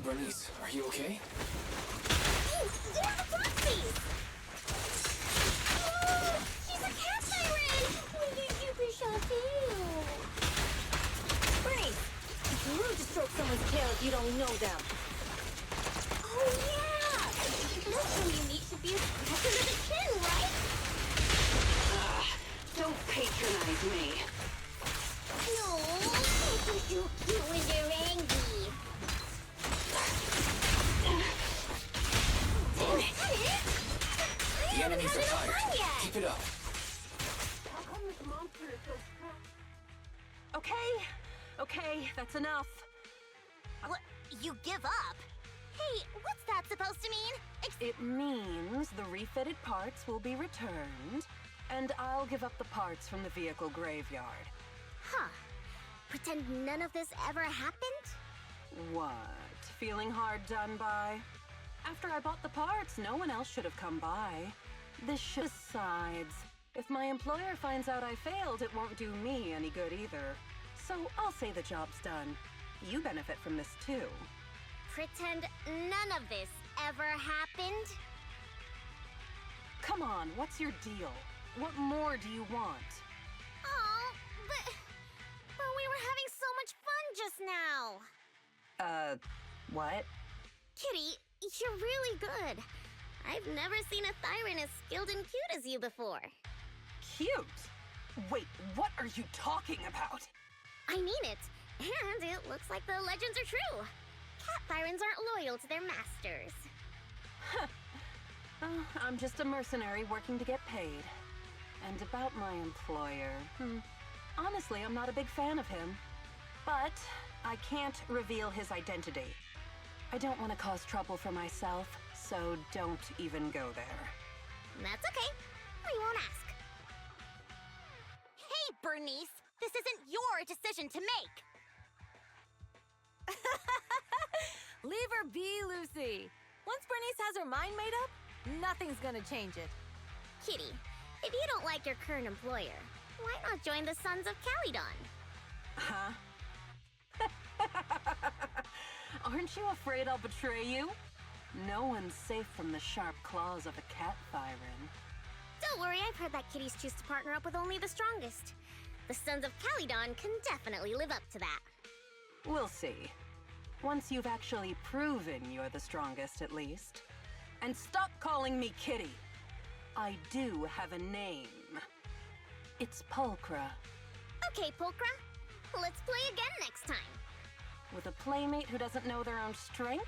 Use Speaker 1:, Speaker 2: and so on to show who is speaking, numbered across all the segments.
Speaker 1: Bernice, are you okay?
Speaker 2: Oh, they're the proxies! Oh, she's a cat siren! With a super chateau! Bernice, it's rude to stroke someone's tail if you don't know them. Oh, yeah! Most who you meet should be a scratch under the chin, right?
Speaker 3: Don't patronize me.
Speaker 2: No, they're so cute when they're angry. Damn it!
Speaker 1: The enemies are tired. Keep it up.
Speaker 3: Okay, that's enough.
Speaker 2: What? You give up? Hey, what's that supposed to mean?
Speaker 3: It means the refitted parts will be returned, and I'll give up the parts from the vehicle graveyard.
Speaker 2: Huh. Pretend none of this ever happened?
Speaker 3: What? Feeling hard done by? After I bought the parts, no one else should have come by. Besides, if my employer finds out I failed, it won't do me any good either. So I'll say the job's done. You benefit from this too.
Speaker 2: Pretend none of this ever happened?
Speaker 3: Come on, what's your deal? What more do you want?
Speaker 2: Oh, but we were having so much fun just now.
Speaker 3: What?
Speaker 2: Kitty, you're really good. I've never seen a Thyran as skilled and cute as you before.
Speaker 3: Cute? Wait, what are you talking about?
Speaker 2: I mean it. And it looks like the legends are true. Cat Thyrans aren't loyal to their masters.
Speaker 3: I'm just a mercenary working to get paid. And about my employer, honestly, I'm not a big fan of him. But I can't reveal his identity. I don't want to cause trouble for myself, so don't even go there.
Speaker 2: That's okay. We won't ask. Hey, Bernice! This isn't your decision to make!
Speaker 4: Leave her be, Lucy. Once Bernice has her mind made up, nothing's gonna change it.
Speaker 2: Kitty, if you don't like your current employer, why not join the Sons of Calydon?
Speaker 3: Huh? Aren't you afraid I'll betray you? No one's safe from the sharp claws of a cat Thyran.
Speaker 2: Don't worry, I've heard that kitties choose to partner up with only the strongest. The Sons of Calydon can definitely live up to that.
Speaker 3: We'll see. Once you've actually proven you're the strongest, at least. And stop calling me Kitty. I do have a name. It's Pulchra.
Speaker 2: Okay, Pulchra. Let's play again next time.
Speaker 3: With a playmate who doesn't know their own strength?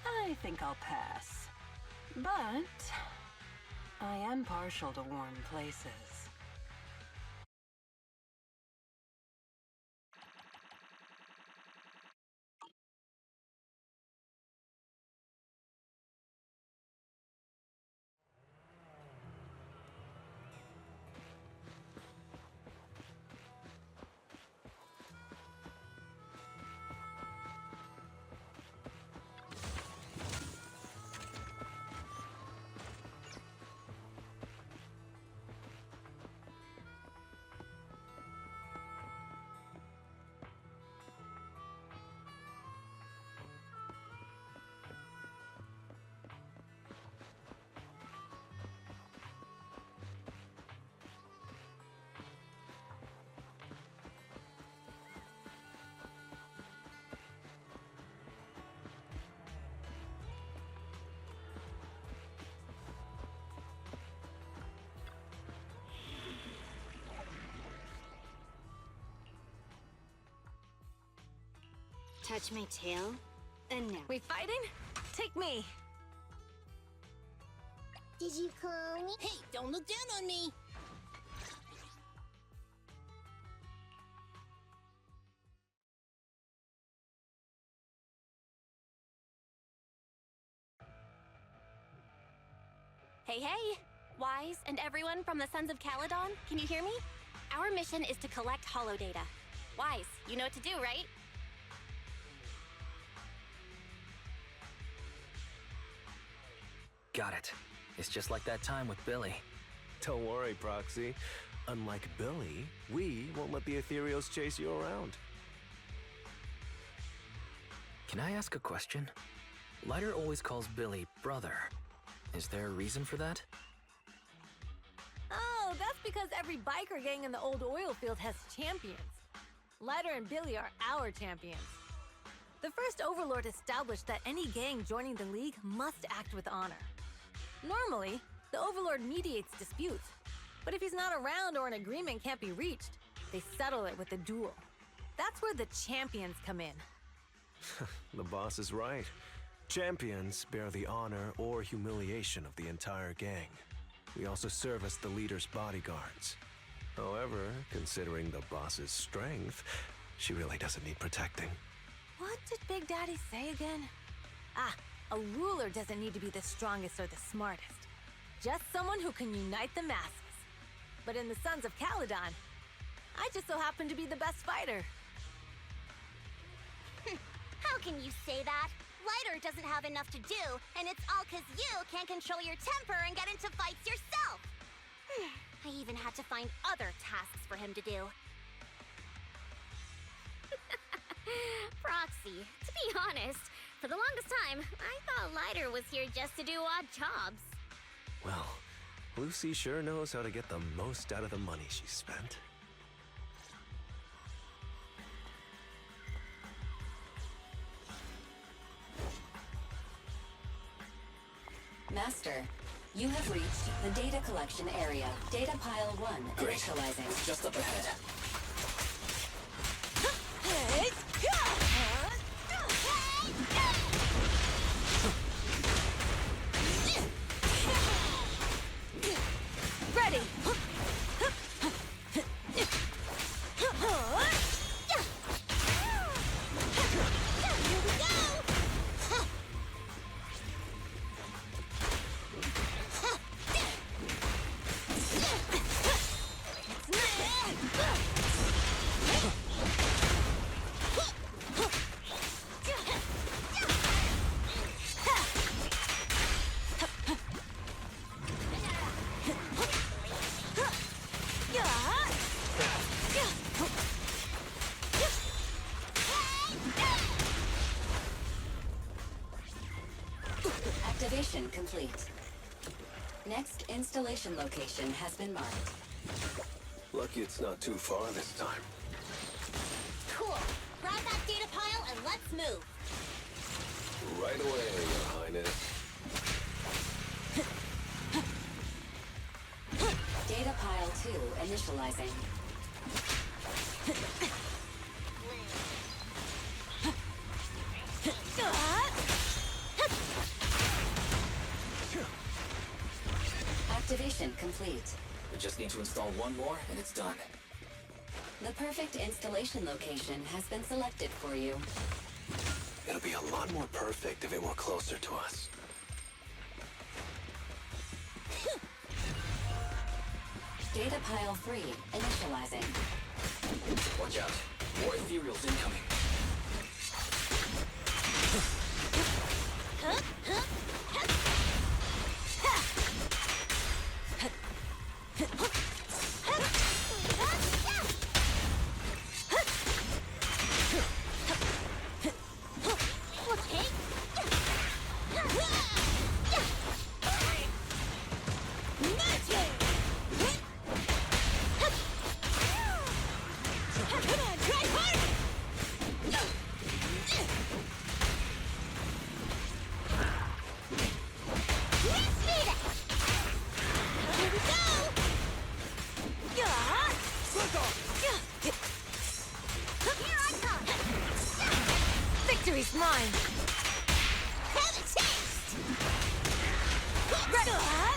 Speaker 3: I think I'll pass. But I am partial to warm places.
Speaker 5: Touch my tail, and now.
Speaker 4: We fighting? Take me.
Speaker 2: Did you call me?
Speaker 6: Hey, don't look down on me!
Speaker 7: Hey, hey! Wise and everyone from the Sons of Calydon, can you hear me? Our mission is to collect holo data. Wise, you know what to do, right?
Speaker 1: Got it. It's just like that time with Billy.
Speaker 8: Don't worry, Proxy. Unlike Billy, we won't let the Ethereals chase you around.
Speaker 6: Can I ask a question? Lighter always calls Billy brother. Is there a reason for that?
Speaker 4: Oh, that's because every biker gang in the old oil field has champions. Lighter and Billy are our champions. The first overlord established that any gang joining the league must act with honor. Normally, the overlord mediates disputes, but if he's not around or an agreement can't be reached, they settle it with a duel. That's where the champions come in.
Speaker 8: The boss is right. Champions bear the honor or humiliation of the entire gang. We also serve as the leader's bodyguards. However, considering the boss's strength, she really doesn't need protecting.
Speaker 4: What did Big Daddy say again? Ah, a ruler doesn't need to be the strongest or the smartest. Just someone who can unite the masses. But in the Sons of Caledon, I just so happen to be the best fighter.
Speaker 7: How can you say that? Lighter doesn't have enough to do, and it's all 'cause you can't control your temper and get into fights yourself. I even had to find other tasks for him to do.
Speaker 5: Proxy, to be honest, for the longest time, I thought Lighter was here just to do odd jobs.
Speaker 8: Well, Lucy sure knows how to get the most out of the money she spent.
Speaker 9: Master, you have reached the data collection area. Data pile 1
Speaker 1: Great.
Speaker 9: initializing.
Speaker 1: Just up ahead.
Speaker 4: Ready!
Speaker 9: Activation complete. Next installation location has been marked.
Speaker 8: Lucky it's not too far this time.
Speaker 7: Cool. Grab that data pile and let's move.
Speaker 8: Right away, Your Highness.
Speaker 9: Data pile 2 initializing. Activation complete.
Speaker 1: We just need to install one more, and it's done.
Speaker 9: The perfect installation location has been selected for you.
Speaker 8: It'll be a lot more perfect if it were closer to us.
Speaker 9: Data pile 3 initializing.
Speaker 1: Watch out. More ethereals incoming.
Speaker 4: Victory's mine!
Speaker 7: Have a taste! Hey, bring it on!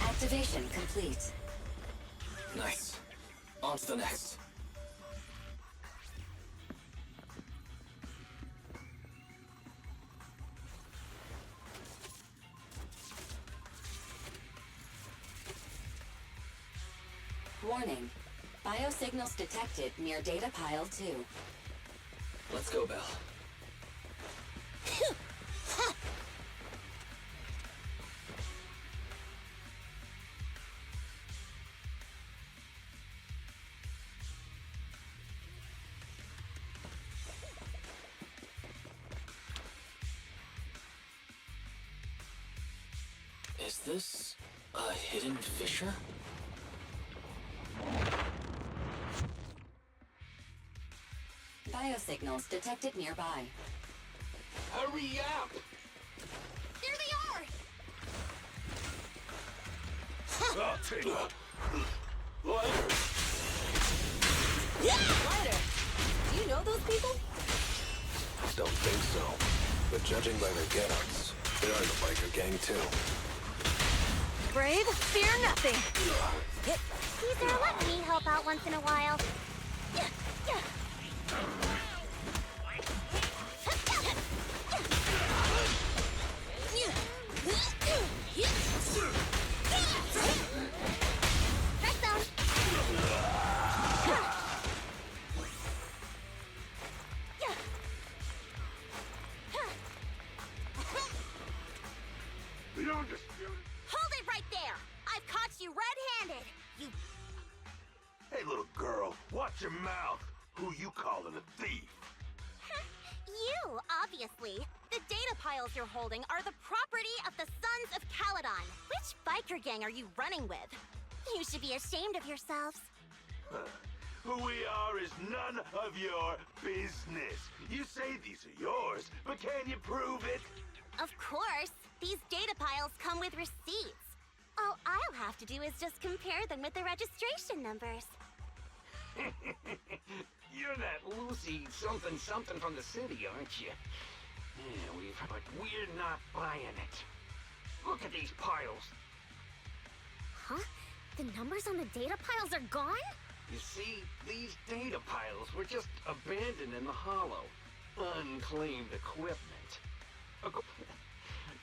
Speaker 9: Activation complete.
Speaker 1: Nice. On to the next.
Speaker 9: Warning. Biosignals detected near data pile 2.
Speaker 6: Let's go, Belle. Is this a hidden fissure?
Speaker 9: Biosignals detected nearby.
Speaker 1: Hurry up!
Speaker 7: There they are!
Speaker 8: I'll take it.
Speaker 1: Lighter!
Speaker 4: Lighter, do you know those people?
Speaker 8: Don't think so. But judging by their get-ups, they're in the biker gang too.
Speaker 4: Brave, fear nothing.
Speaker 7: Caesar, let me help out once in a while. Red zone. Hold it right there! I've caught you red-handed! You...
Speaker 10: Hey, little girl, watch your mouth. Who you calling a thief?
Speaker 7: You, obviously. The data piles you're holding are the property of the Sons of Caledon. Which biker gang are you running with? You should be ashamed of yourselves.
Speaker 10: Who we are is none of your business. You say these are yours, but can you prove it?
Speaker 7: Of course. These data piles come with receipts. All I'll have to do is just compare them with the registration numbers.
Speaker 1: You're that Lucy something from the city, aren't you? Yeah, but we're not buying it. Look at these piles.
Speaker 7: Huh? The numbers on the data piles are gone?
Speaker 1: You see, these data piles were just abandoned in the hollow. Unclaimed equipment.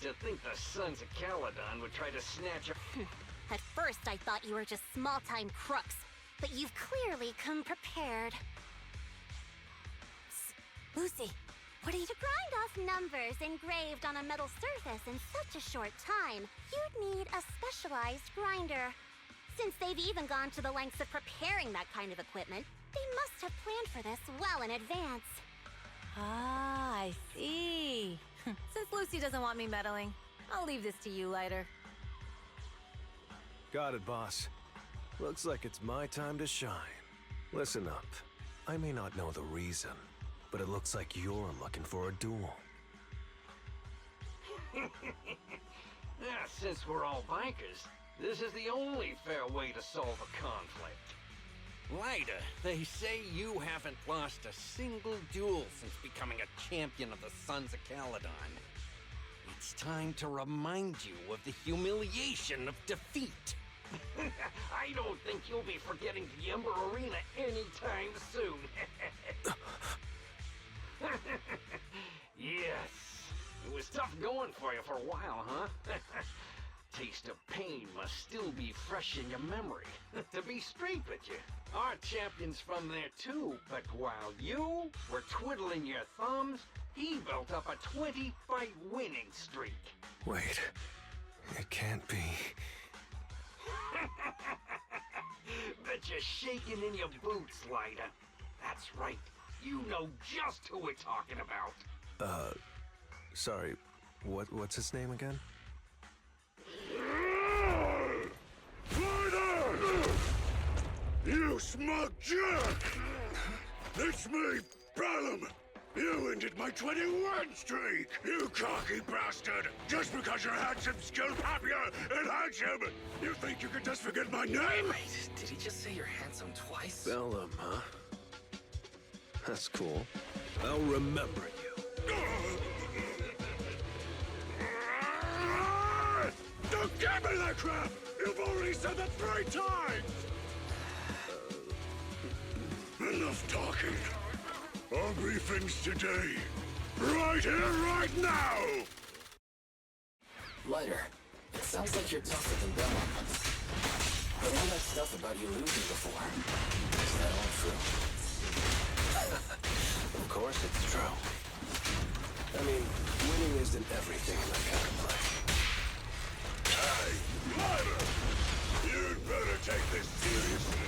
Speaker 1: To think the Sons of Caledon would try to snatch a...
Speaker 7: At first, I thought you were just small-time crooks, but you've clearly come prepared.
Speaker 4: Lucy, what are you...
Speaker 7: To grind off numbers engraved on a metal surface in such a short time, you'd need a specialized grinder. Since they've even gone to the lengths of preparing that kind of equipment, they must have planned for this well in advance.
Speaker 4: Ah, I see. Since Lucy doesn't want me meddling, I'll leave this to you, Lighter.
Speaker 8: Got it, boss. Looks like it's my time to shine. Listen up. I may not know the reason, but it looks like you're looking for a duel.
Speaker 1: Since we're all bikers, this is the only fair way to solve a conflict.
Speaker 11: Lighter, they say you haven't lost a single duel since becoming a champion of the Sons of Caledon. It's time to remind you of the humiliation of defeat.
Speaker 1: I don't think you'll be forgetting the Ember Arena anytime soon. Yes, it was tough going for you for a while, huh? Taste of pain must still be fresh in your memory. To be straight with you, our champion's from there too, but while you were twiddling your thumbs, he built up a 20-fight winning streak.
Speaker 8: Wait, it can't be.
Speaker 1: Bet you're shaking in your boots, Lighter. That's right, you know just who we're talking about.
Speaker 8: Sorry, what's his name again?
Speaker 10: You smug jerk! It's me, Bellum! You ended my 21 streak, you cocky bastard! Just because you're handsome, skilled, happier, and handsome! You think you can just forget my name?
Speaker 6: Wait, did he just say you're handsome twice?
Speaker 8: Bellum, huh? That's cool. I'll remember you.
Speaker 10: Don't give me that crap! You've already said that 3 times! Enough talking. I'll brief things today. Right here, right now!
Speaker 6: Lighter, it sounds like you're tougher than Bellum. All that stuff about you losing before. Is that all true? Of course it's true. I mean, winning isn't everything in that kind of play.
Speaker 10: Hey, Ryder! You'd better take this seriously.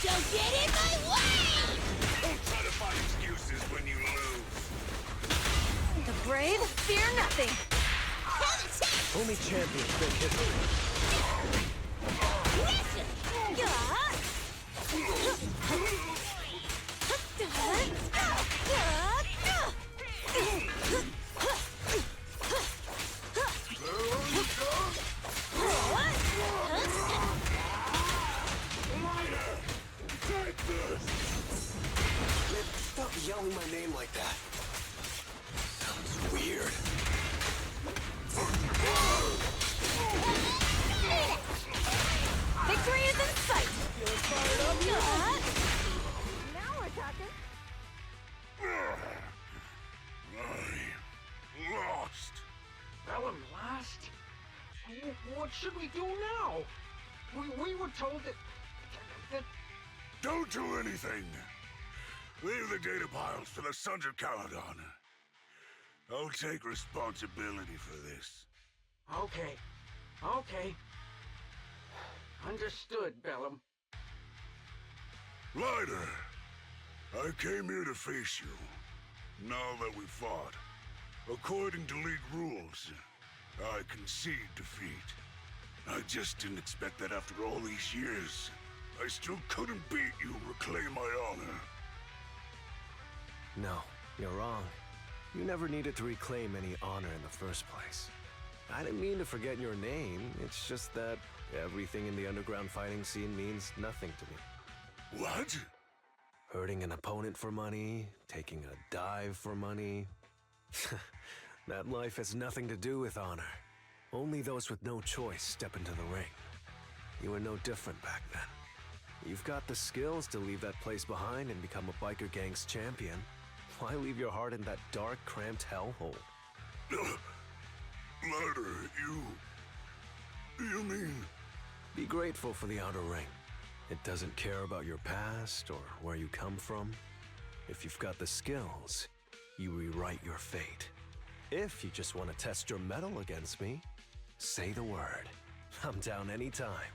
Speaker 2: Don't get in my way!
Speaker 10: Don't try to find excuses when you lose.
Speaker 4: The brave fear nothing.
Speaker 8: Only champions make history.
Speaker 6: Stop yelling my name like that. Sounds weird.
Speaker 4: Victory is in sight. Now we're talking.
Speaker 10: I lost.
Speaker 1: Bellum lost? What should we do now? We were told that...
Speaker 10: Don't do anything. Leave the data piles to the Sons of Caledon. I'll take responsibility for this.
Speaker 1: Okay. Understood, Bellum.
Speaker 10: Ryder, I came here to face you. Now that we fought, according to League rules, I concede defeat. I just didn't expect that after all these years, I still couldn't beat you and reclaim my honor.
Speaker 8: No, you're wrong. You never needed to reclaim any honor in the first place. I didn't mean to forget your name, it's just that everything in the underground fighting scene means nothing to me.
Speaker 10: What?
Speaker 8: Hurting an opponent for money, taking a dive for money. That life has nothing to do with honor. Only those with no choice step into the ring. You were no different back then. You've got the skills to leave that place behind and become a biker gang's champion. Why leave your heart in that dark, cramped hellhole?
Speaker 10: Ryder, you mean...
Speaker 8: Be grateful for the outer ring. It doesn't care about your past or where you come from. If you've got the skills, you rewrite your fate. If you just want to test your mettle against me, say the word. I'm down anytime.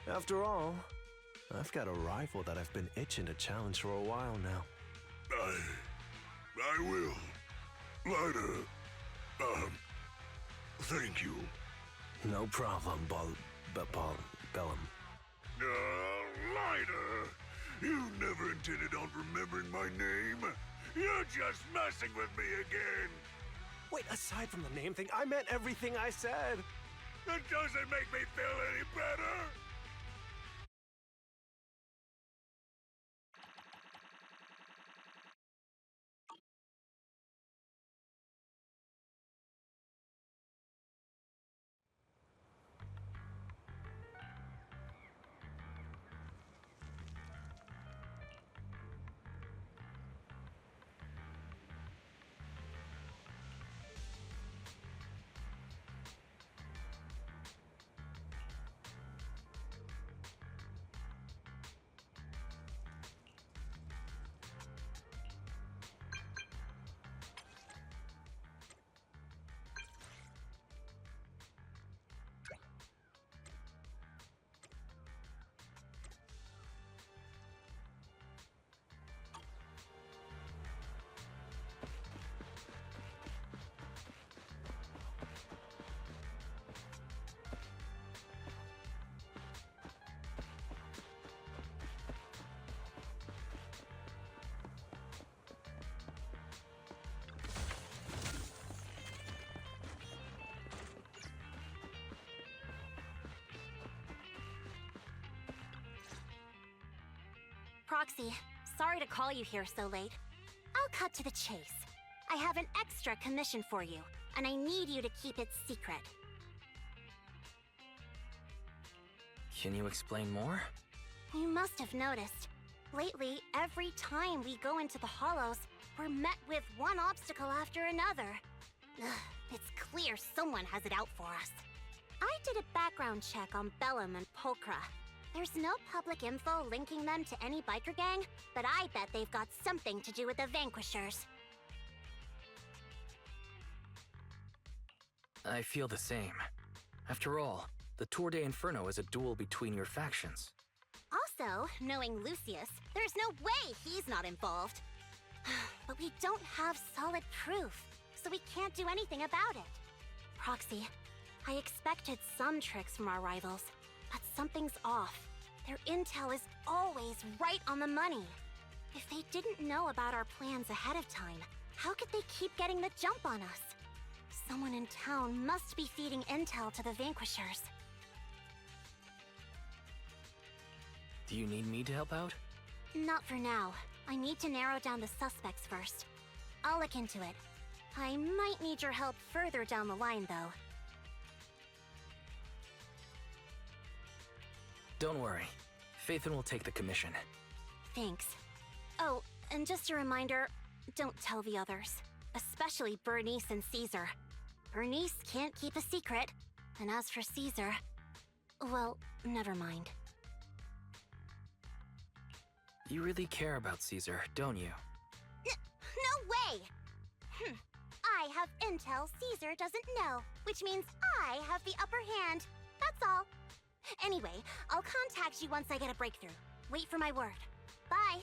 Speaker 8: After all, I've got a rival that I've been itching to challenge for a while now.
Speaker 10: I will. Ryder, thank you.
Speaker 8: No problem, Bellum.
Speaker 10: Ryder, you never intended on remembering my name. You're just messing with me again.
Speaker 8: Wait, aside from the name thing, I meant everything I said.
Speaker 10: That doesn't make me feel any better.
Speaker 7: Proxy, sorry to call you here so late. I'll cut to the chase. I have an extra commission for you, and I need you to keep it secret.
Speaker 6: Can you explain more?
Speaker 7: You must have noticed. Lately, every time we go into the Hollows, we're met with one obstacle after another. Ugh, it's clear someone has it out for us. I did a background check on Bellum and Pulchra. There's no public info linking them to any biker gang, but I bet they've got something to do with the Vanquishers.
Speaker 6: I feel the same. After all, the Tour de Inferno is a duel between your factions.
Speaker 7: Also, knowing Lucius, there's no way he's not involved. But we don't have solid proof, so we can't do anything about it. Proxy, I expected some tricks from our rivals, but something's off. Their intel is always right on the money. If they didn't know about our plans ahead of time, how could they keep getting the jump on us? Someone in town must be feeding intel to the Vanquishers.
Speaker 6: Do you need me to help out?
Speaker 7: Not for now. I need to narrow down the suspects first. I'll look into it. I might need your help further down the line, though.
Speaker 6: Don't worry. Phaethon will take the commission.
Speaker 7: Thanks. Oh, and just a reminder, don't tell the others. Especially Bernice and Caesar. Bernice can't keep a secret. And as for Caesar... well, never mind.
Speaker 6: You really care about Caesar, don't you?
Speaker 7: No way! I have intel Caesar doesn't know, which means I have the upper hand. That's all. Anyway, I'll contact you once I get a breakthrough. Wait for my word. Bye.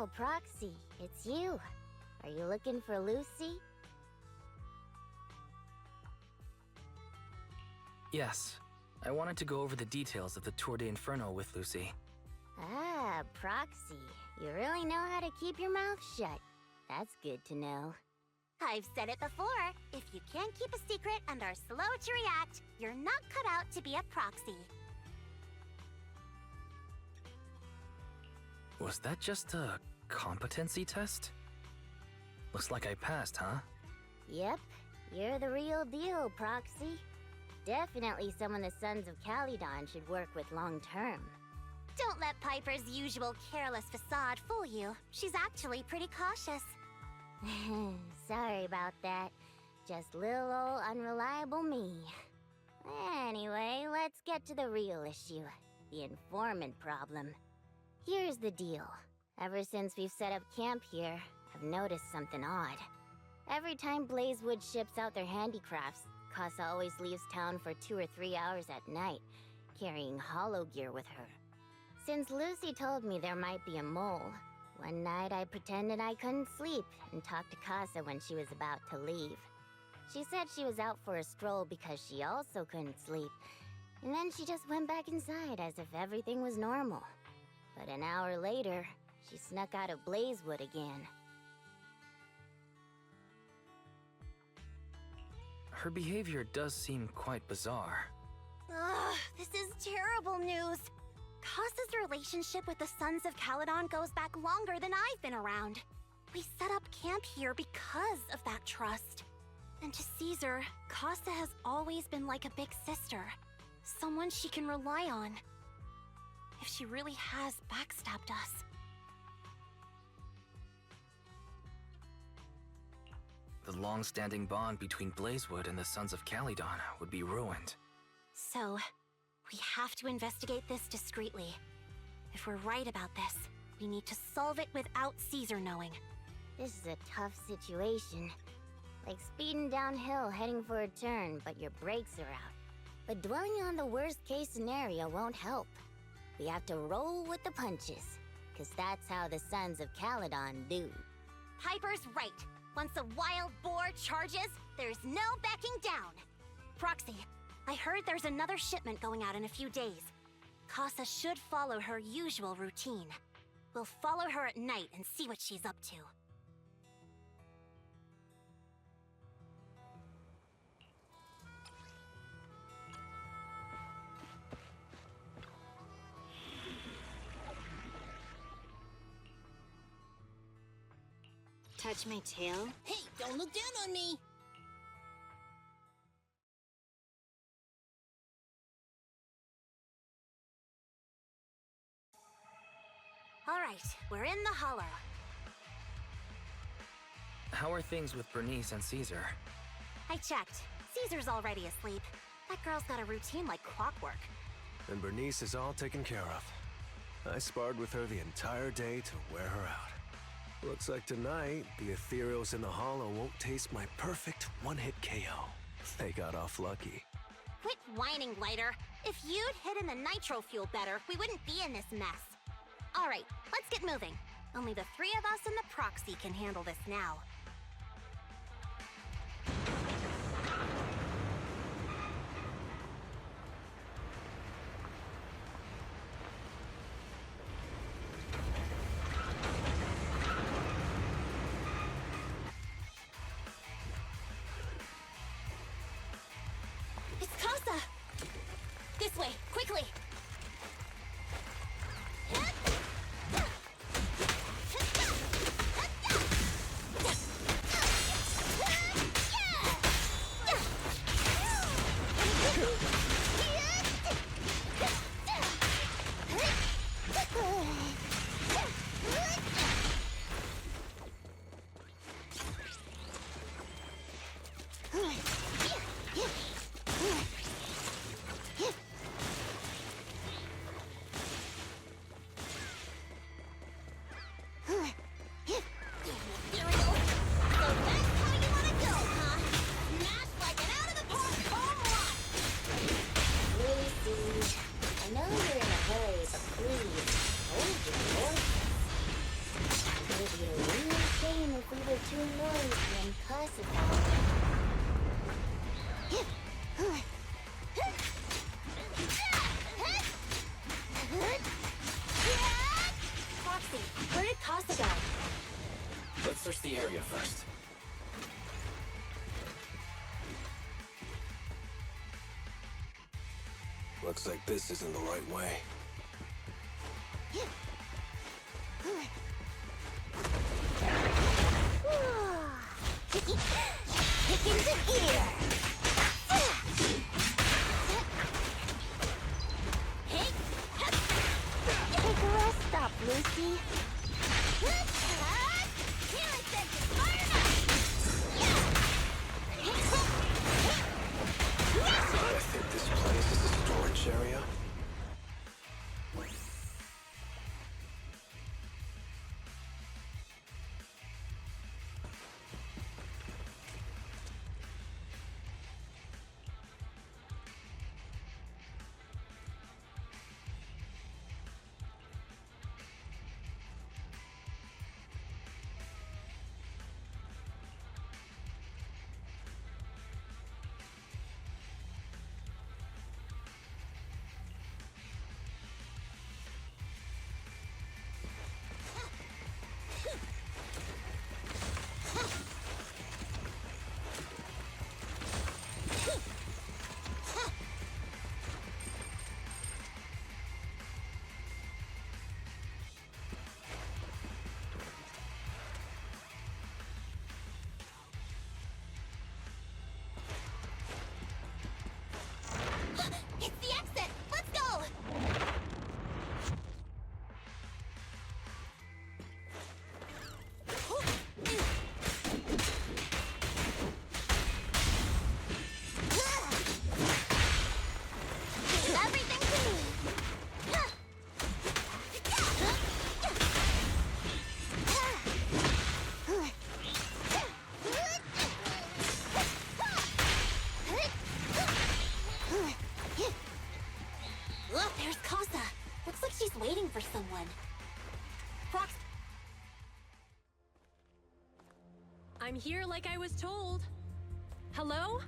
Speaker 7: Oh, Proxy, it's you. Are you looking for Lucy?
Speaker 6: Yes. I wanted to go over the details of the Tour de Inferno with Lucy.
Speaker 7: Ah, Proxy. You really know how to keep your mouth shut. That's good to know. I've said it before. If you can't keep a secret and are slow to react, you're not cut out to be a proxy.
Speaker 6: Was that just a competency test? Looks like I passed, huh?
Speaker 7: Yep, you're the real deal, Proxy. Definitely someone the Sons of Calydon should work with long term. Don't let Piper's usual careless facade fool you. She's actually pretty cautious. Sorry about that. Just little old unreliable me. Anyway, let's get to the real issue. The informant problem. Here's the deal. Ever since we've set up camp here, I've noticed something odd. Every time Blazewood ships out their handicrafts, Casa always leaves town for 2 or 3 hours at night, carrying hollow gear with her. Since Lucy told me there might be a mole, one night I pretended I couldn't sleep and talked to Casa when she was about to leave. She said she was out for a stroll because she also couldn't sleep, and then she just went back inside as if everything was normal. But an hour later, she snuck out of Blazewood again.
Speaker 6: Her behavior does seem quite bizarre.
Speaker 7: Ugh, this is terrible news. Casa's relationship with the Sons of Calydon goes back longer than I've been around. We set up camp here because of that trust. And to Caesar, Casa has always been like a big sister. Someone she can rely on. If she really has backstabbed us.
Speaker 6: The long-standing bond between Blazewood and the Sons of Calydon would be ruined.
Speaker 7: So, we have to investigate this discreetly. If we're right about this, we need to solve it without Caesar knowing. This is a tough situation. Like speeding downhill heading for a turn, but your brakes are out. But dwelling on the worst-case scenario won't help. We have to roll with the punches, because that's how the Sons of Calydon do. Piper's right. Once a wild boar charges, there's no backing down. Proxy, I heard there's another shipment going out in a few days. Casa should follow her usual routine. We'll follow her at night and see what she's up to. Touch my tail? Hey, don't look down on me! Alright, we're in the hollow.
Speaker 6: How are things with Bernice and Caesar?
Speaker 7: I checked. Caesar's already asleep. That girl's got a routine like clockwork.
Speaker 8: And Bernice is all taken care of. I sparred with her the entire day to wear her out. Looks like tonight, the ethereals in the hollow won't taste my perfect one-hit KO. They got off lucky.
Speaker 7: Quit whining, Lighter. If you'd hidden the nitro fuel better, we wouldn't be in this mess. Alright, let's get moving. Only the 3 of us and the proxy can handle this now. It's Casa! This way, quickly!
Speaker 8: Looks like this isn't the right way.
Speaker 7: Kick into gear. Take a rest stop, Lucy.
Speaker 8: I think this place is a storage area.
Speaker 7: It's the exit! Let's go! Give everything to me! Look, there's Casa. Looks like she's waiting for someone. Prox...
Speaker 3: I'm here like I was told. Hello?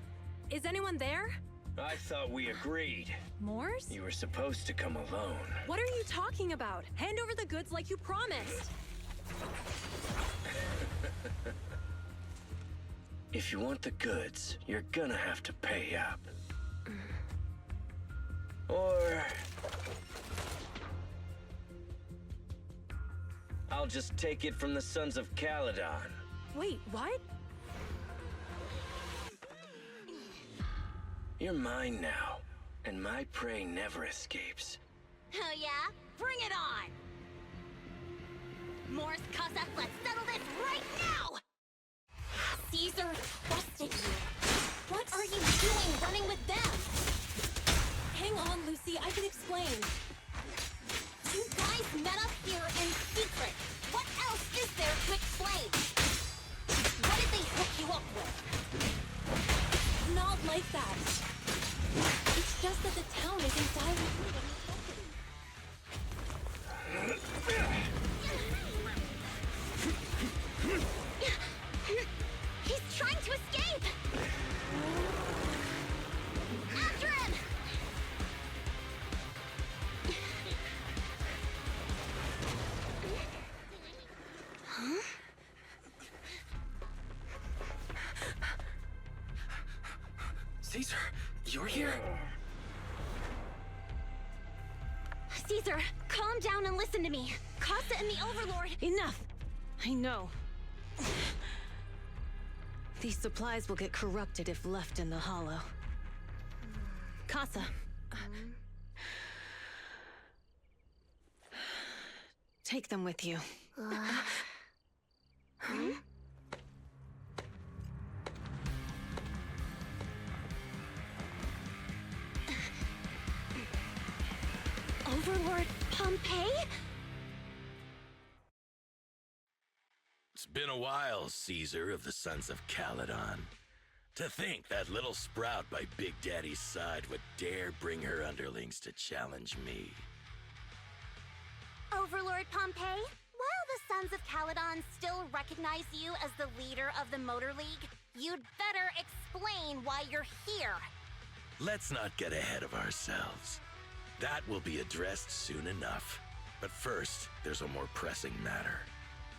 Speaker 3: Is anyone there?
Speaker 12: I thought we agreed.
Speaker 3: Morse?
Speaker 12: You were supposed to come alone.
Speaker 3: What are you talking about? Hand over the goods like you promised.
Speaker 12: If you want the goods, you're gonna have to pay up. Or... I'll just take it from the Sons of Caledon.
Speaker 3: Wait, what?
Speaker 12: You're mine now, and my prey never escapes.
Speaker 7: Oh yeah? Bring it on! Morse, Casa, let's settle this right now! Caesar trusted you. What are you doing running with them?
Speaker 3: Hang on, Lucy, I can explain.
Speaker 7: You guys met up here in secret. What else is there to explain? What did they hook you up with?
Speaker 3: Not like that. It's just that the town is inside of me.
Speaker 7: He's trying to escape! After him! Huh?
Speaker 6: Caesar, you're here?
Speaker 7: Caesar, calm down and listen to me. Casa and the Overlord...
Speaker 4: Enough! I know. These supplies will get corrupted if left in the hollow. Casa. Take them with you.
Speaker 7: Huh? Overlord Pompeii?
Speaker 13: It's been a while, Caesar of the Sons of Caledon. To think that little sprout by Big Daddy's side would dare bring her underlings to challenge me.
Speaker 7: Overlord Pompeii, while the Sons of Caledon still recognize you as the leader of the Motor League, you'd better explain why you're here.
Speaker 13: Let's not get ahead of ourselves. That will be addressed soon enough. But first, there's a more pressing matter.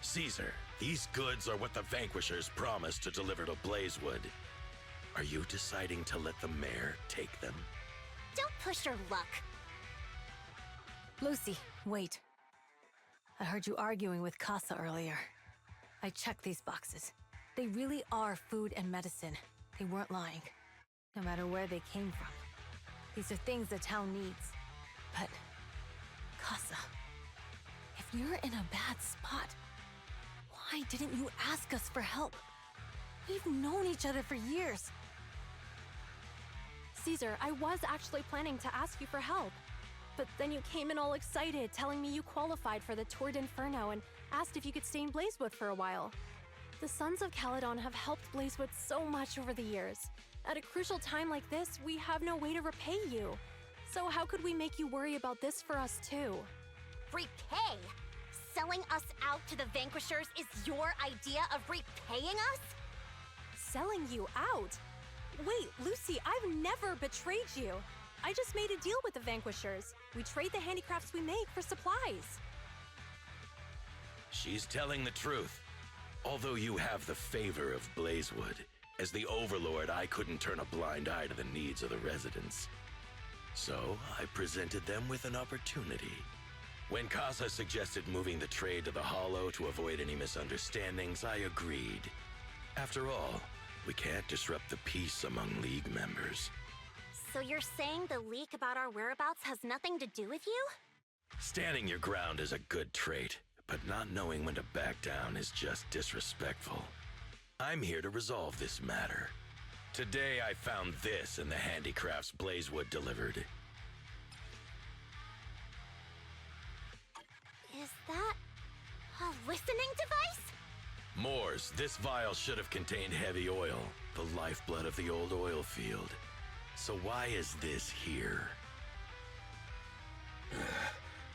Speaker 13: Caesar, these goods are what the Vanquishers promised to deliver to Blazewood. Are you deciding to let the mayor take them?
Speaker 7: Don't push your luck.
Speaker 4: Lucy, wait. I heard you arguing with Casa earlier. I checked these boxes. They really are food and medicine. They weren't lying, no matter where they came from. These are things the town needs. But, Casa, if you're in a bad spot, why didn't you ask us for help? We've known each other for years.
Speaker 14: Caesar, I was actually planning to ask you for help. But then you came in all excited, telling me you qualified for the Tour d'Inferno and asked if you could stay in Blazewood for a while. The Sons of Caledon have helped Blazewood so much over the years. At a crucial time like this, we have no way to repay you. So how could we make you worry about this for us too?
Speaker 7: Repay? Selling us out to the Vanquishers is your idea of repaying us?
Speaker 14: Selling you out? Wait, Lucy, I've never betrayed you. I just made a deal with the Vanquishers. We trade the handicrafts we make for supplies.
Speaker 13: She's telling the truth. Although you have the favor of Blazewood, as the Overlord, I couldn't turn a blind eye to the needs of the residents. So, I presented them with an opportunity. When Casa suggested moving the trade to the Hollow to avoid any misunderstandings, I agreed. After all, we can't disrupt the peace among League members.
Speaker 7: So you're saying the leak about our whereabouts has nothing to do with you?
Speaker 13: Standing your ground is a good trait, but not knowing when to back down is just disrespectful. I'm here to resolve this matter. Today I found this in the handicrafts Blazewood delivered.
Speaker 7: Is that a listening device?
Speaker 13: Moors, this vial should have contained heavy oil, the lifeblood of the old oil field. So why is this here?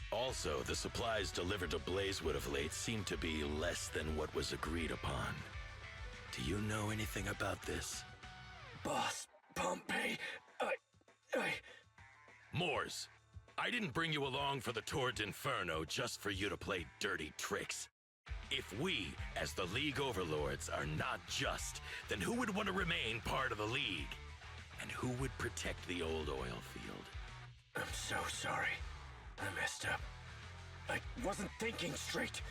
Speaker 13: Also, the supplies delivered to Blazewood of late seem to be less than what was agreed upon. Do you know anything about this?
Speaker 12: Boss, Pompey,
Speaker 13: Moors, I didn't bring you along for the Tour d'Inferno just for you to play dirty tricks. If we, as the League Overlords, are not just, then who would want to remain part of the League? And who would protect the old oil field?
Speaker 12: I'm so sorry. I messed up. I wasn't thinking straight.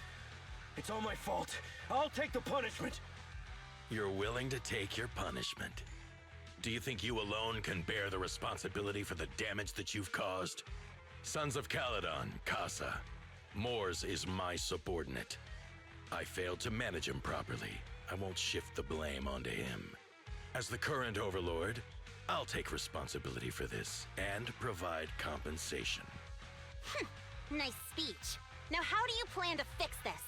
Speaker 12: It's all my fault. I'll take the punishment.
Speaker 13: You're willing to take your punishment. Do you think you alone can bear the responsibility for the damage that you've caused? Sons of Caledon, Casa. Moors is my subordinate. I failed to manage him properly. I won't shift the blame onto him. As the current Overlord, I'll take responsibility for this and provide compensation.
Speaker 7: Nice speech. Now how do you plan to fix this?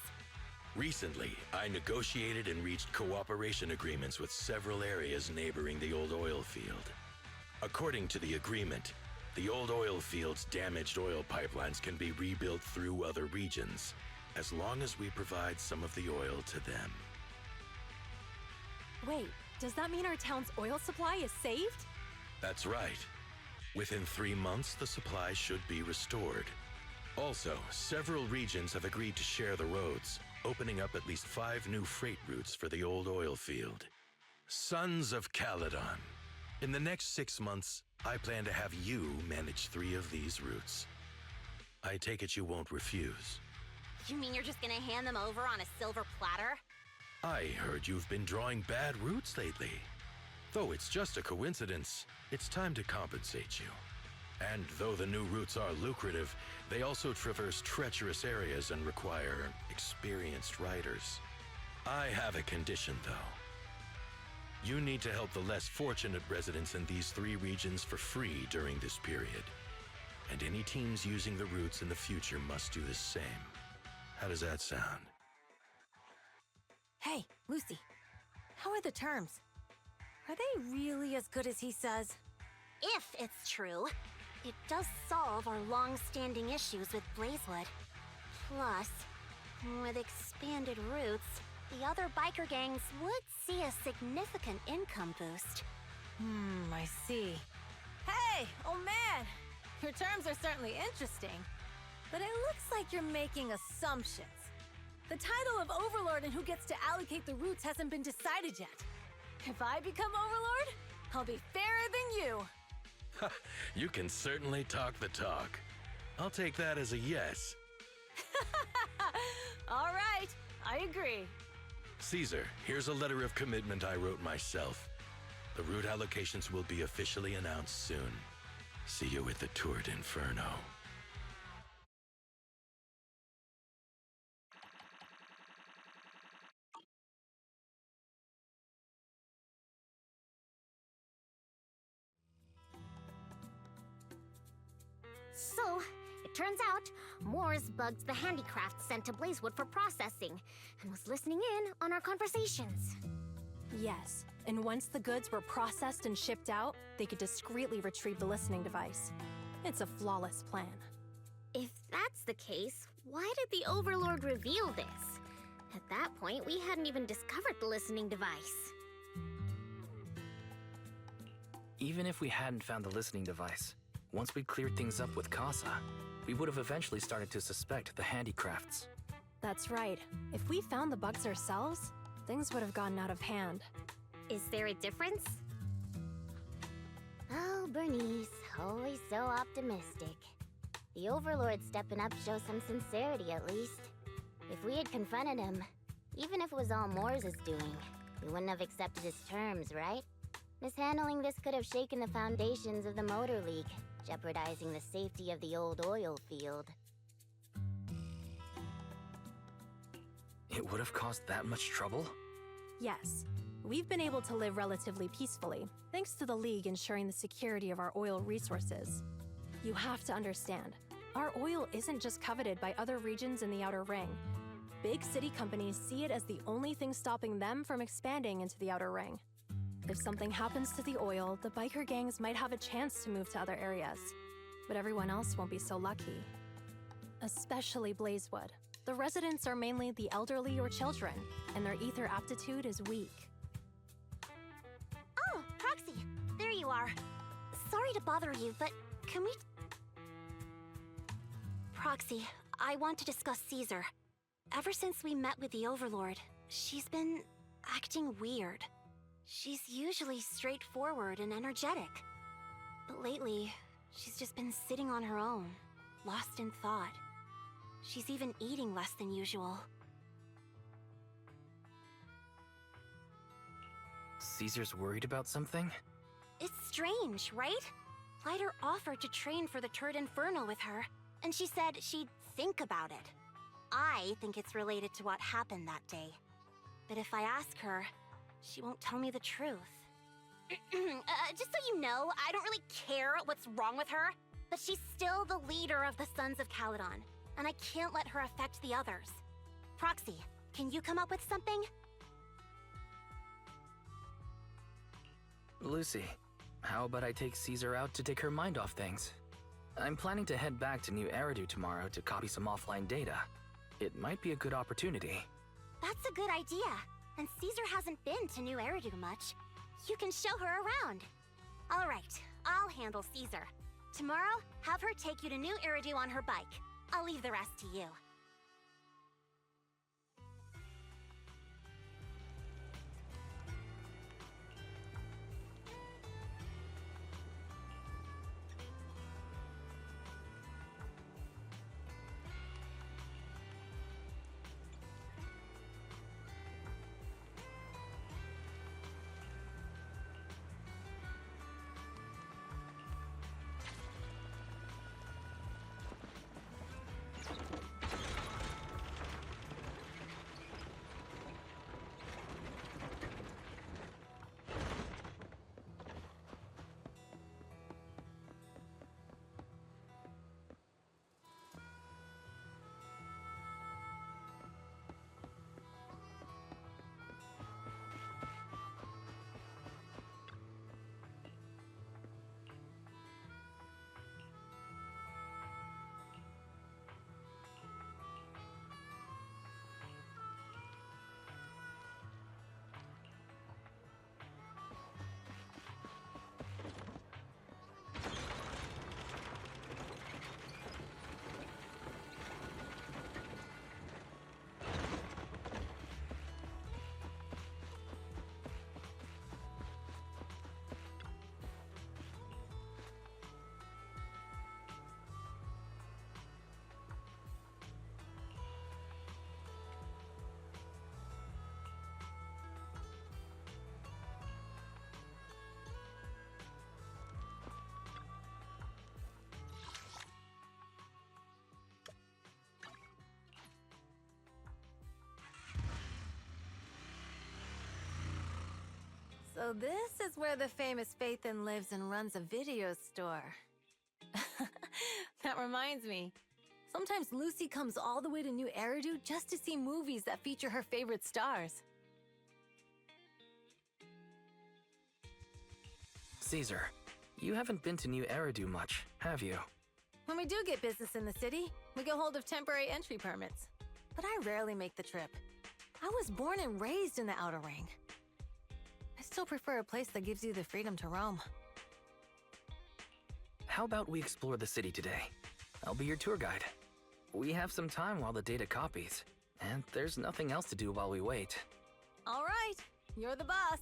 Speaker 13: Recently, I negotiated and reached cooperation agreements with several areas neighboring the old oil field. According to the agreement, the old oil field's damaged oil pipelines can be rebuilt through other regions, as long as we provide some of the oil to them.
Speaker 14: Wait, does that mean our town's oil supply is saved?
Speaker 13: That's right. Within 3 months, the supply should be restored. Also, several regions have agreed to share the roads, opening up at least 5 new freight routes for the old oil field. Sons of Caledon. In the next 6 months, I plan to have you manage 3 of these routes. I take it you won't refuse.
Speaker 7: You mean you're just gonna hand them over on a silver platter?
Speaker 13: I heard you've been drawing bad routes lately. Though it's just a coincidence, it's time to compensate you. And though the new routes are lucrative, they also traverse treacherous areas and require experienced riders. I have a condition, though. You need to help the less fortunate residents in these 3 regions for free during this period. And any teams using the routes in the future must do the same. How does that sound?
Speaker 4: Hey, Lucy. How are the terms? Are they really as good as he says?
Speaker 7: If it's true, it does solve our long-standing issues with Blazewood. Plus, with expanded routes, the other biker gangs would see a significant income boost.
Speaker 4: I see. Hey, oh man! Your terms are certainly interesting, but it looks like you're making assumptions. The title of Overlord and who gets to allocate the routes hasn't been decided yet. If I become Overlord, I'll be fairer than you.
Speaker 13: You can certainly talk the talk. I'll take that as a yes.
Speaker 4: All right, I agree.
Speaker 13: Caesar, here's a letter of commitment I wrote myself. The route allocations will be officially announced soon. See you at the Tour d'Inferno.
Speaker 5: So, it turns out, Moores bugged the handicraft sent to Blazewood for processing, and was listening in on our conversations.
Speaker 14: Yes, and once the goods were processed and shipped out, they could discreetly retrieve the listening device. It's a flawless plan.
Speaker 5: If that's the case, why did the Overlord reveal this? At that point, we hadn't even discovered the listening device.
Speaker 6: Even if we hadn't found the listening device, once we cleared things up with Casa, we would have eventually started to suspect the handicrafts.
Speaker 14: That's right. If we found the bugs ourselves, things would have gotten out of hand.
Speaker 5: Is there a difference? Oh, Bernice, always so optimistic. The Overlord stepping up shows some sincerity at least. If we had confronted him, even if it was all Moores' doing, we wouldn't have accepted his terms, right? Mishandling this could have shaken the foundations of the Motor League, jeopardizing the safety of the old oil field.
Speaker 6: It would have caused that much trouble?
Speaker 14: Yes. We've been able to live relatively peacefully, thanks to the League ensuring the security of our oil resources. You have to understand, our oil isn't just coveted by other regions in the Outer Ring. Big city companies see it as the only thing stopping them from expanding into the Outer Ring. If something happens to the oil, the biker gangs might have a chance to move to other areas. But everyone else won't be so lucky. Especially Blazewood. The residents are mainly the elderly or children, and their ether aptitude is weak.
Speaker 7: Oh, Proxy, there you are. Sorry to bother you, but can we... Proxy, I want to discuss Caesar. Ever since we met with the Overlord, she's been acting weird. She's usually straightforward and energetic. But lately, she's just been sitting on her own, lost in thought. She's even eating less than usual.
Speaker 6: Caesar's worried about something?
Speaker 7: It's strange, right? Lighter offered to train for the Inferno with her, and she said she'd think about it. I think it's related to what happened that day. But if I ask her, she won't tell me the truth. Just so you know, I don't really care what's wrong with her, but she's still the leader of the Sons of Caledon, and I can't let her affect the others. Proxy, can you come up with something?
Speaker 6: Lucy, how about I take Caesar out to take her mind off things? I'm planning to head back to New Eridu tomorrow to copy some offline data. It might be a good opportunity.
Speaker 7: That's a good idea. And Caesar hasn't been to New Eridu much. You can show her around. All right, I'll handle Caesar. Tomorrow, have her take you to New Eridu on her bike. I'll leave the rest to you.
Speaker 4: So this is where the famous Phaethon lives and runs a video store. That reminds me. Sometimes Lucy comes all the way to New Eridu just to see movies that feature her favorite stars.
Speaker 6: Caesar, you haven't been to New Eridu much, have you?
Speaker 4: When we do get business in the city, we get hold of temporary entry permits. But I rarely make the trip. I was born and raised in the Outer Ring. I still prefer a place that gives you the freedom to roam.
Speaker 6: How about we explore the city today? I'll be your tour guide. We have some time while the data copies, and there's nothing else to do while we wait.
Speaker 4: All right, you're the boss.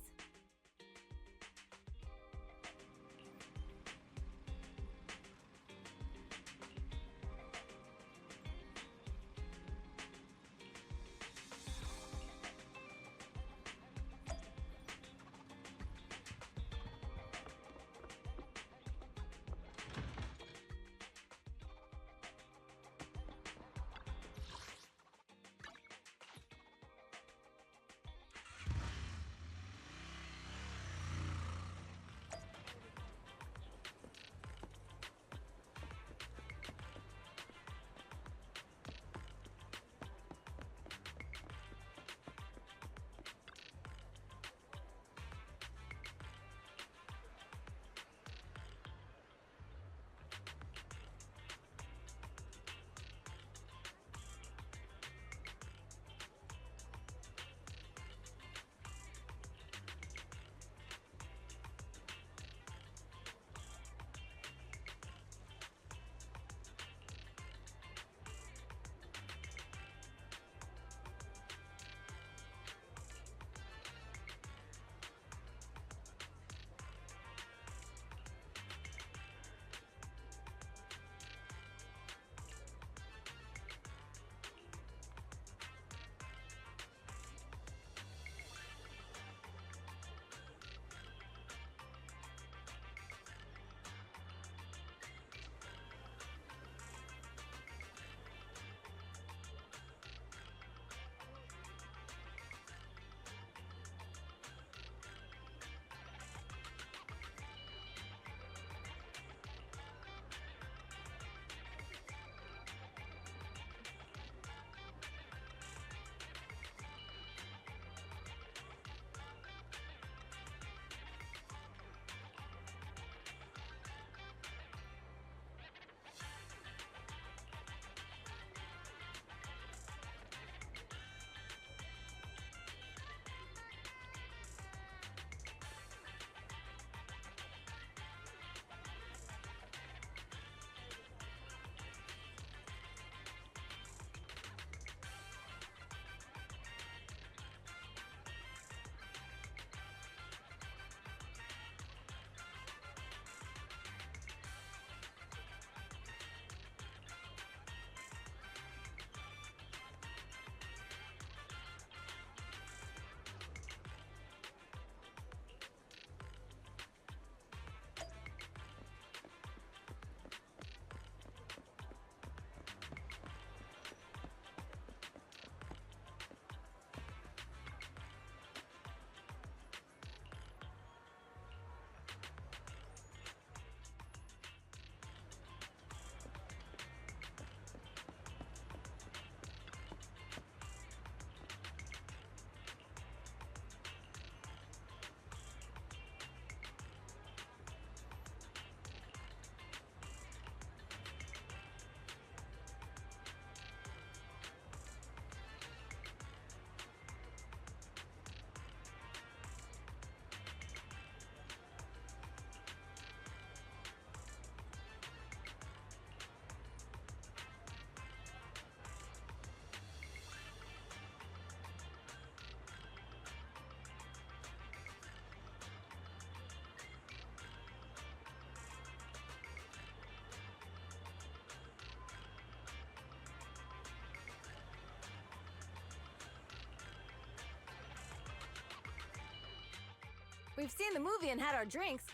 Speaker 4: We've seen the movie and had our drinks.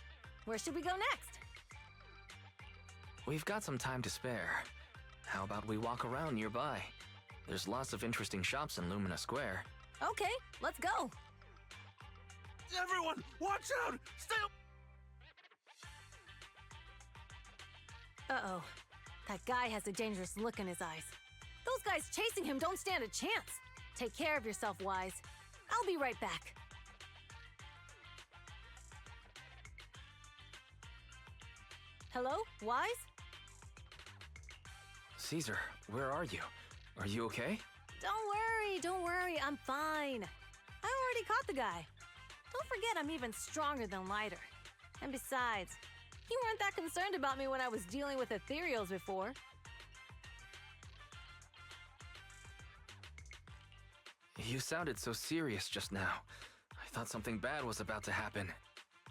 Speaker 4: Where should we go next?
Speaker 6: We've got some time to spare. How about we walk around nearby? There's lots of interesting shops in Lumina Square.
Speaker 4: Okay, let's go.
Speaker 12: Everyone, watch out! Stay up!
Speaker 4: Uh-oh. That guy has a dangerous look in his eyes. Those guys chasing him don't stand a chance. Take care of yourself, Wise. I'll be right back. Hello, Wise?
Speaker 6: Caesar, where are you? Are you okay?
Speaker 4: Don't worry, I'm fine. I already caught the guy. Don't forget I'm even stronger than Lighter. And besides, you weren't that concerned about me when I was dealing with ethereals before.
Speaker 6: You sounded so serious just now. I thought something bad was about to happen.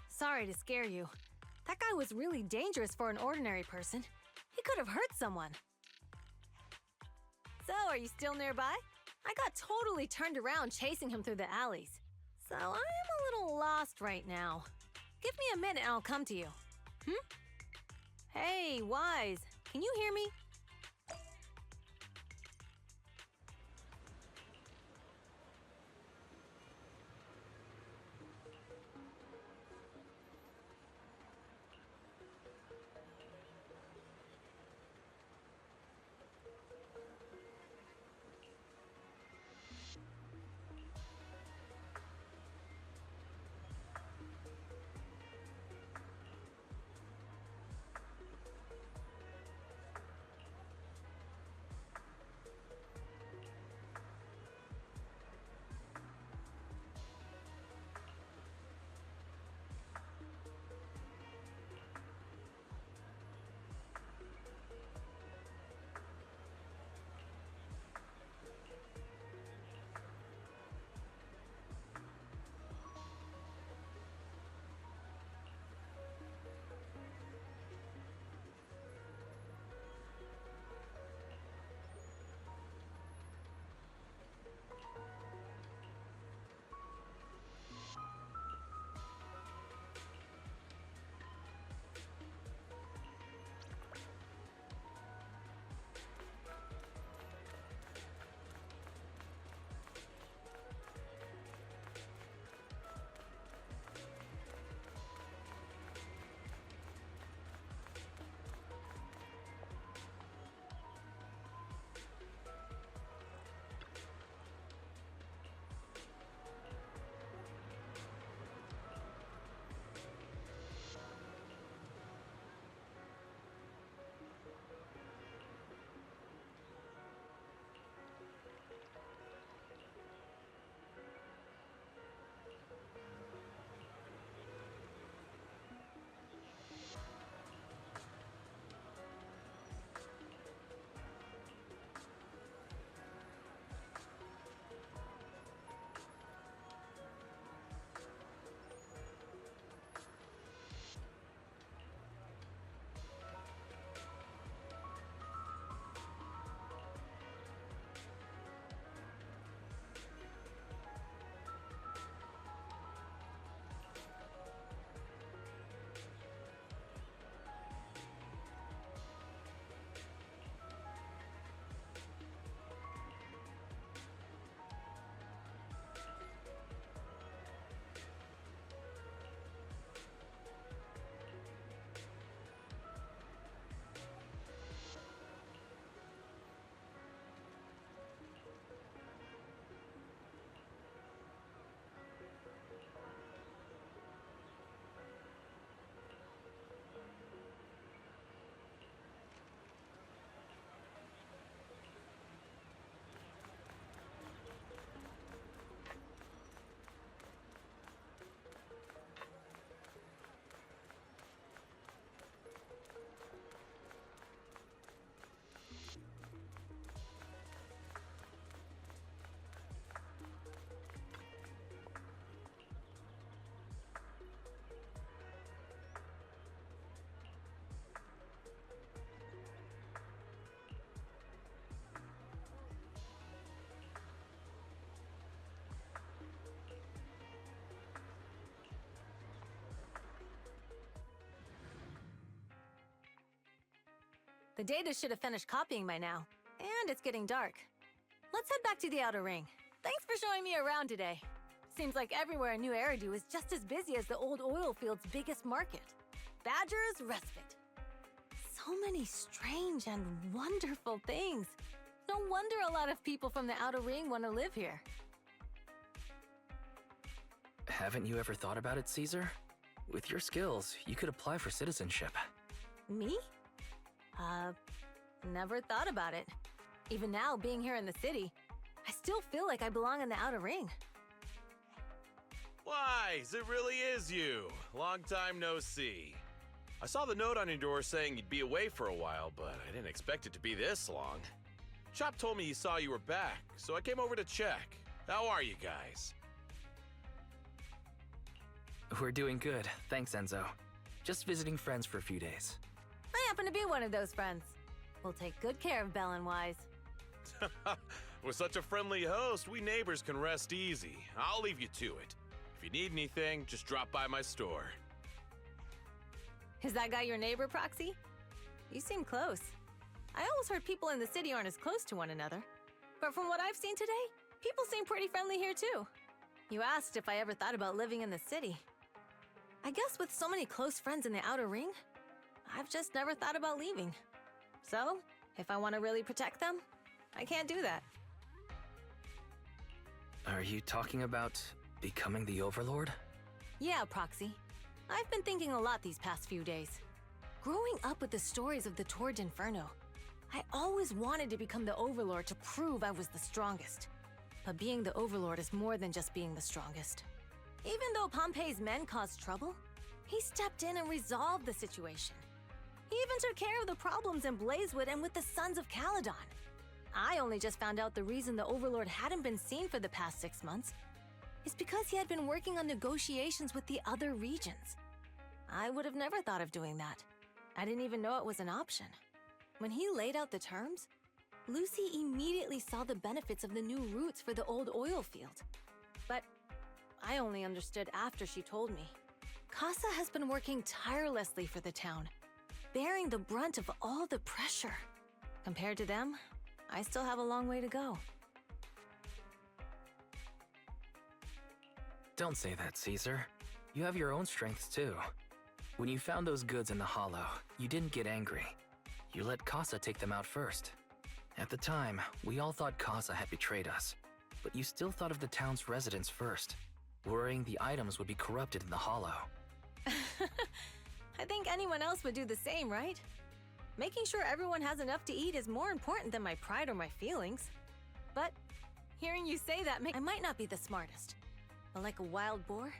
Speaker 4: Sorry to scare you. That guy was really dangerous for an ordinary person. He could have hurt someone. So, are you still nearby? I got totally turned around chasing him through the alleys. So, I'm a little lost right now. Give me a minute and I'll come to you. Hey, Wise, can you hear me? The data should have finished copying by now. And it's getting dark. Let's head back to the outer ring. Thanks for showing me around today. Seems like everywhere in New Eridu is just as busy as the old oil field's biggest market. Badger's Respite. So many strange and wonderful things. No wonder a lot of people from the Outer Ring want to live here.
Speaker 6: Haven't you ever thought about it, Caesar? With your skills, you could apply for citizenship.
Speaker 4: Me? Never thought about it. Even now, being here in the city, I still feel like I belong in the Outer Ring.
Speaker 15: Wise, it really is you. Long time no see. I saw the note on your door saying you'd be away for a while, but I didn't expect it to be this long. Chop told me he saw you were back, so I came over to check. How are you guys?
Speaker 6: We're doing good, thanks, Enzo. Just visiting friends for a few days.
Speaker 4: I happen to be one of those friends. We'll take good care of Belle and Wise.
Speaker 15: With such a friendly host, we neighbors can rest easy. I'll leave you to it. If you need anything, just drop by my store.
Speaker 4: Is that guy your neighbor, Proxy? You seem close. I always heard people in the city aren't as close to one another. But from what I've seen today, people seem pretty friendly here too. You asked if I ever thought about living in the city. I guess with so many close friends in the Outer Ring, I've just never thought about leaving. So, if I want to really protect them, I can't do that.
Speaker 6: Are you talking about becoming the Overlord?
Speaker 4: Yeah, Proxy. I've been thinking a lot these past few days. Growing up with the stories of the Tour d'Inferno, I always wanted to become the Overlord to prove I was the strongest. But being the Overlord is more than just being the strongest. Even though Pompey's men caused trouble, he stepped in and resolved the situation. He even took care of the problems in Blazewood and with the Sons of Caledon. I only just found out the reason the Overlord hadn't been seen for the past 6 months is because he had been working on negotiations with the other regions. I would have never thought of doing that. I didn't even know it was an option. When he laid out the terms, Lucy immediately saw the benefits of the new routes for the old oil field. But I only understood after she told me. Casa has been working tirelessly for the town, bearing the brunt of all the pressure. Compared to them, I still have a long way to go.
Speaker 6: Don't say that, Caesar. You have your own strengths too. When you found those goods in the hollow, you didn't get angry. You let Casa take them out first. At the time, we all thought Casa had betrayed us, but you still thought of the town's residents first, worrying the items would be corrupted in the hollow.
Speaker 4: I think anyone else would do the same, right? Making sure everyone has enough to eat is more important than my pride or my feelings. But hearing you say that, I might not be the smartest. But like a wild boar,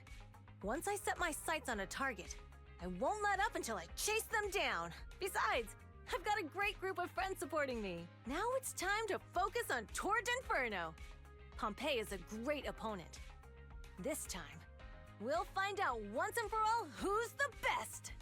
Speaker 4: once I set my sights on a target, I won't let up until I chase them down. Besides, I've got a great group of friends supporting me. Now it's time to focus on Tour d'Inferno. Pompey is a great opponent. This time, we'll find out once and for all who's the best.